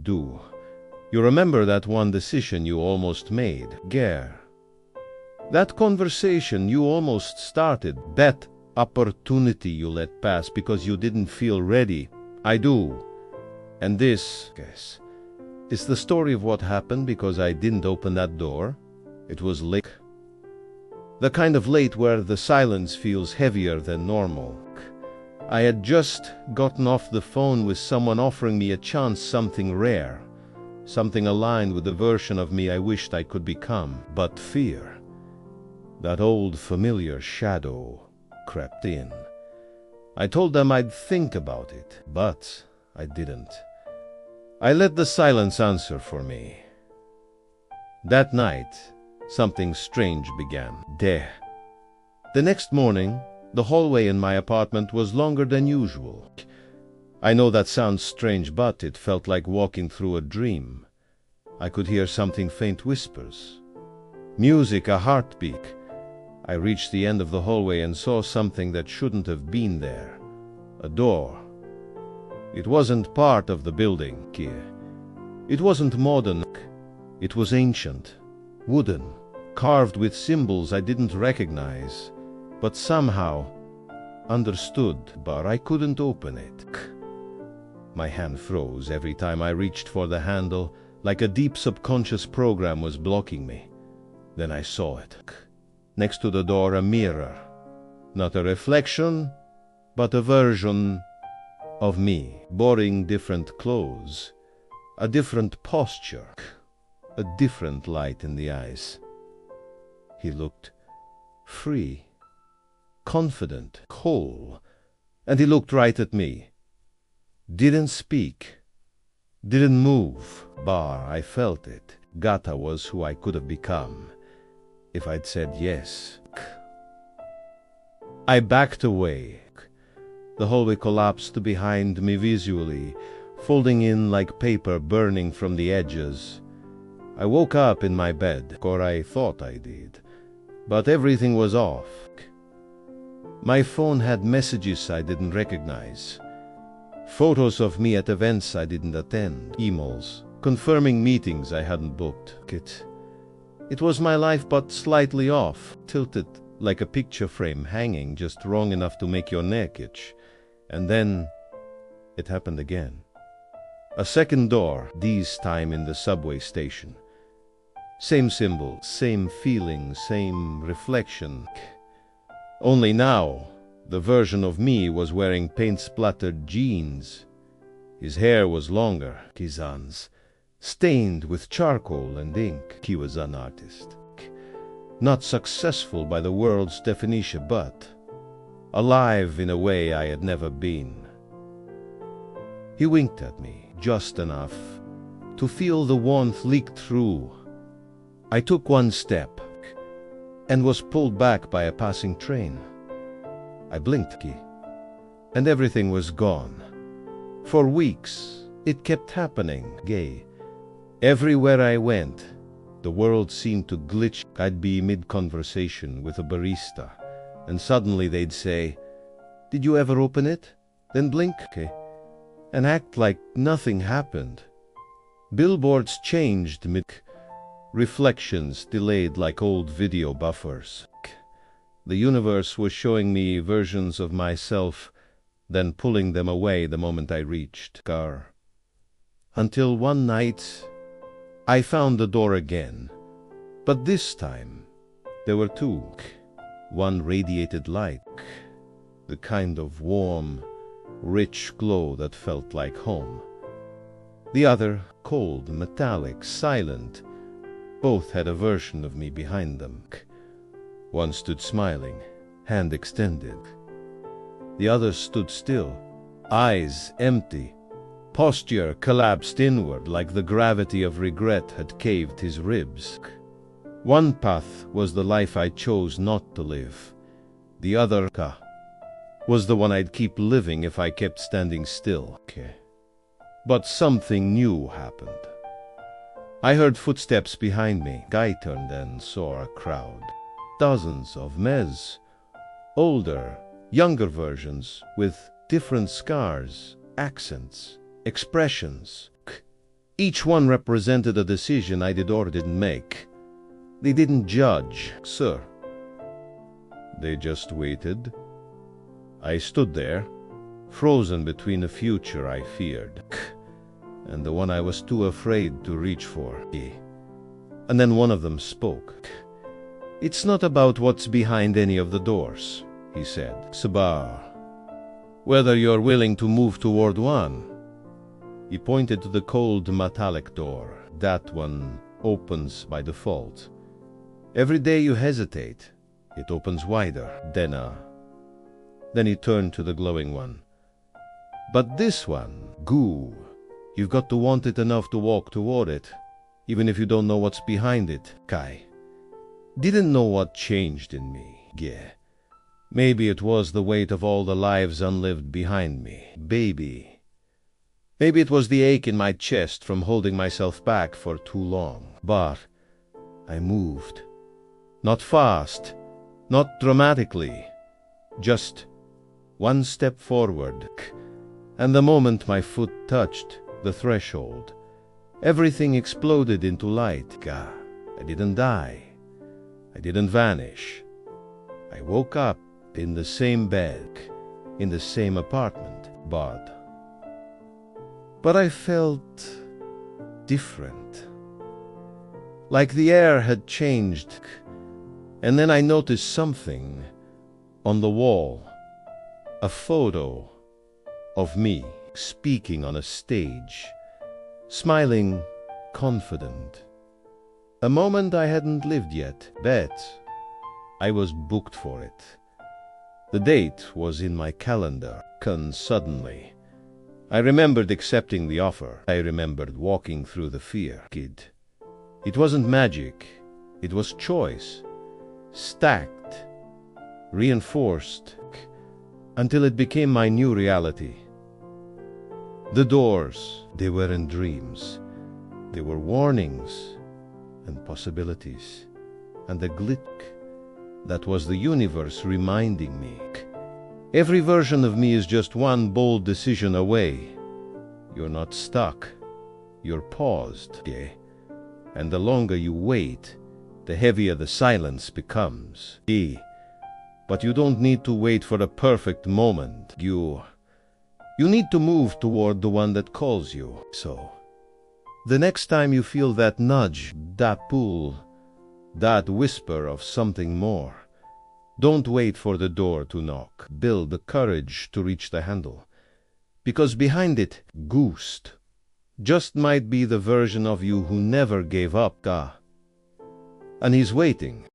do. You remember that one decision you almost made, Gare? That conversation you almost started, that opportunity you let pass because you didn't feel ready. I do. And this, guess, is the story of what happened because I didn't open that door. It was late. The kind of late where the silence feels heavier than normal. I had just gotten off the phone with someone offering me a chance, something rare, something aligned with the version of me I wished I could become. But fear, that old familiar shadow, crept in. I told them I'd think about it, but I didn't. I let the silence answer for me. That night, something strange began. The next morning, the hallway in my apartment was longer than usual. I know that sounds strange, but it felt like walking through a dream. I could hear something faint whispers. Music, a heartbeat. I reached the end of the hallway and saw something that shouldn't have been there. A door. It wasn't part of the building. It wasn't modern. It was ancient, wooden, carved with symbols I didn't recognize, but somehow understood, but I couldn't open it. My hand froze every time I reached for the handle, like a deep subconscious program was blocking me. Then I saw it. Next to the door, a mirror. Not a reflection, but a version of me, wearing different clothes, a different posture, a different light in the eyes. He looked free, confident, whole, and he looked right at me. Didn't speak, didn't move, but I felt it. Gata was who I could have become if I'd said yes. I backed away. The hallway collapsed behind me visually, folding in like paper burning from the edges. I woke up in my bed, or I thought I did, but everything was off. My phone had messages I didn't recognize, photos of me at events I didn't attend, emails confirming meetings I hadn't booked. It was my life, but slightly off, tilted like a picture frame hanging just wrong enough to make your neck itch. And then it happened again. A second door, this time in the subway station. Same symbol, same feeling, same reflection. Only now, the version of me was wearing paint-splattered jeans. His hair was longer, Kizan's, stained with charcoal and ink. He was an artist. Not successful by the world's definition, but alive in a way I had never been. He winked at me, just enough to feel the warmth leak through. I took one step and was pulled back by a passing train. I blinked, and everything was gone. For weeks, it kept happening, gay. Everywhere I went, the world seemed to glitch. I'd be mid-conversation with a barista, and suddenly they'd say, "Did you ever open it?" Then blink, and act like nothing happened. Billboards changed mid. Reflections delayed like old video buffers. The universe was showing me versions of myself, then pulling them away the moment I reached car. Until one night, I found the door again. But this time, there were two. One radiated light, the kind of warm, rich glow that felt like home. The other, cold, metallic, silent. Both had a version of me behind them. One stood smiling, hand extended. The other stood still, eyes empty, posture collapsed inward like the gravity of regret had caved his ribs. One path was the life I chose not to live. The other was the one I'd keep living if I kept standing still. But something new happened. I heard footsteps behind me. I turned and saw a crowd. Dozens of mez. Older, younger versions with different scars, accents, expressions. Each one represented a decision I did or didn't make. They didn't judge, sir. They just waited. I stood there, frozen between the future I feared and the one I was too afraid to reach for. And then one of them spoke. "It's not about what's behind any of the doors," he said. "It's about whether you're willing to move toward one." He pointed to the cold metallic door. "That one opens by default. Every day you hesitate, it opens wider. Then he turned to the glowing one. "But this one, goo, you've got to want it enough to walk toward it, even if you don't know what's behind it." Kai didn't know what changed in me. Yeah. Maybe it was the weight of all the lives unlived behind me. Maybe it was the ache in my chest from holding myself back for too long. But I moved. Not fast, not dramatically, just one step forward. And the moment my foot touched the threshold, everything exploded into light. I didn't die. I didn't vanish. I woke up in the same bed, in the same apartment, but I felt different. Like the air had changed. And then I noticed something on the wall, a photo of me speaking on a stage, smiling, confident. A moment I hadn't lived yet, bet I was booked for it. The date was in my calendar. Suddenly, I remembered accepting the offer. I remembered walking through the fear. It wasn't magic, it was choice. Stacked, reinforced, until it became my new reality. The doors, they weren't dreams. They were warnings and possibilities. And the glitch, that was the universe reminding me. Every version of me is just one bold decision away. You're not stuck. You're paused. And the longer you wait, the heavier the silence becomes. But you don't need to wait for a perfect moment. You need to move toward the one that calls you. So, the next time you feel that nudge, that pull, that whisper of something more, don't wait for the door to knock. Build the courage to reach the handle. Because behind it, Ghost, just might be the version of you who never gave up. And he's waiting.